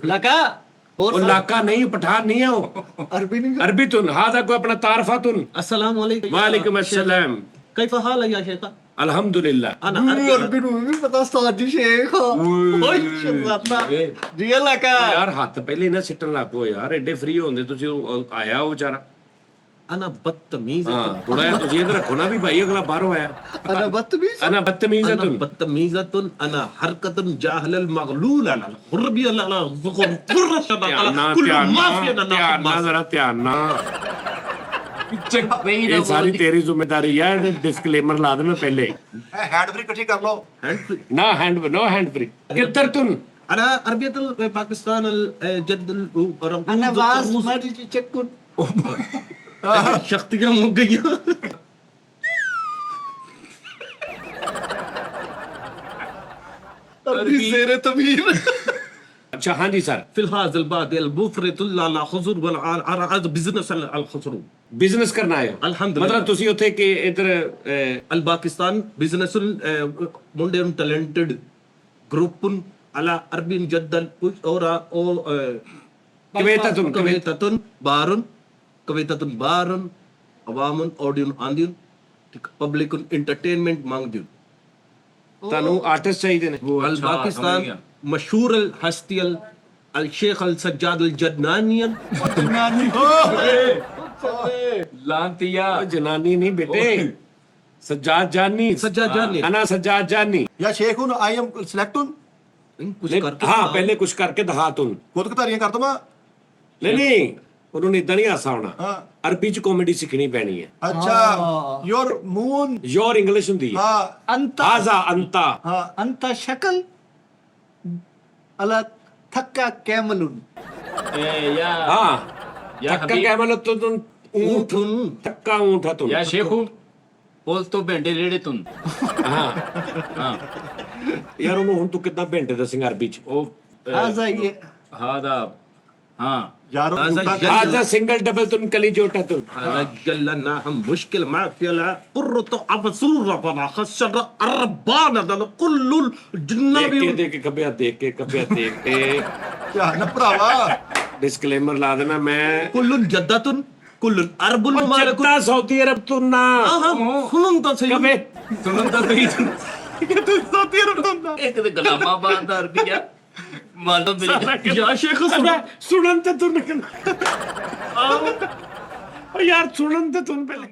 लका वो लाका नहीं, पठान नहीं है वो, अरबी नहीं अरबी तुन। हादा को अपना तारफा तुन। अस्सलाम वालेकुम वालेकुम अस्सलाम। कैफ हाल या शेख अल्हम्दुलिल्लाह। अना अरबी नहीं पता उस्ताद जी शेख ओए शबाना जी लका यार हाथ पहले ना सिटन लग पो यार, एडे फ्री होंदे तुसी, आया वो बेचारा। अना बदतमीज हाँ थोड़ा यार तुसी इधर रखो ना भी भाई, अगला बाहरों आया। अना बदतमीज अना बदतमीज है अना तुम। बदतमीजतुन अना हरकतुन जाहलल मगलूल अला हुर्बी अला ज़ुकुर कुर्रत अला कुल माफिया ना ध्यान ना, जरा ध्यान ना। ये सारी तेरी जिम्मेदारी है, डिस्क्लेमर ला देना पहले। हैंड फ्री इकट्ठी कर लो। ना हैंड, नो हैंड फ्री। किधर तुम? अना अरबियतुल पाकिस्तान अल जद्दुल अना वाज मर्जी चक्कुन शक्तियां मुक गई अरबी शेर तमीर अच्छा हाँ जी सर। फिलहाल बाद अल बुफरतुल ला खुजुर वल अराज बिजनेस अल खुजुर बिजनेस करना है अल्हम्दुलिल्लाह। मतलब ਤੁਸੀਂ ਉੱਥੇ ਕਿ ਇਧਰ अल पाकिस्तान बिजनेस मुंडे टैलेंटेड ग्रुप अला अरबिन जद्दल और कविततुन बारुन अवामुन ऑडियन आंदियन पब्लिक एंटरटेनमेंट मांगदियन ਤੁਹਾਨੂੰ ਆਰਟਿਸਟ ਚਾਹੀਦੇ ਨੇ। अल पाकिस्तान मशहूर अल हस्ती अल शेख अल सज्जाद अल जदनानियन लांतिया ਉਹ ਜਨਾਨੀ ਨਹੀਂ ਬੇਟੇ, ਸज्जाद जानी। सज्जाद जानी अना सज्जाद जानी। या शेख हूं आई एम सिलेक्ट हूं कुछ करके हाँ पहले कुछ करके दिखा तुम। खुद कतारियां कर दो मैं। नहीं उन्होंने इतना नहीं हासा होना। हाँ। अरबी च कॉमेडी सीखनी पैनी है। अच्छा योर मून। योर इंग्लिश हुंदी है। हाँ अंता आजा अंता। हाँ अंता शक्ल अला थक्का कैमलुन या हाँ या थक्का हबीब। कैमल तो तुम ऊंट, थक्का ऊंट है तुम। या शेखू पोल तो बेंडे रेड़े तुम। हाँ हाँ यार ਉਹਨੂੰ ਹੁਣ ਤੂੰ ਕਿੱਦਾਂ ਭਿੰਡੇ ਦੱਸੇਂਗਾ ਅਰਬੀ ਚ? ओ आजा ये हादा हाँ यार आजा सिंगल डबल तुम कली जोटा तुम। جلنا हम मुश्किल माफिया कुर्रत अबसूर बना खशर अरबान दल कुल्लु जिन्नबी देख के कबिया देख के कबिया देख के क्या न भरावा। डिस्क्लेमर ला देना मैं। कुल्लु जद्दतुन कुल्लु अरबुल मालकुन जद्दा सऊदी अरब तुम ना सुन तो सही कबे सुनन तो सही तो सऊदी अरब तो एक तो गुलामाबाद दा अरबिया मालूम मेरी या शेख सुनन ते तुम यार सुनन ते तुम पहले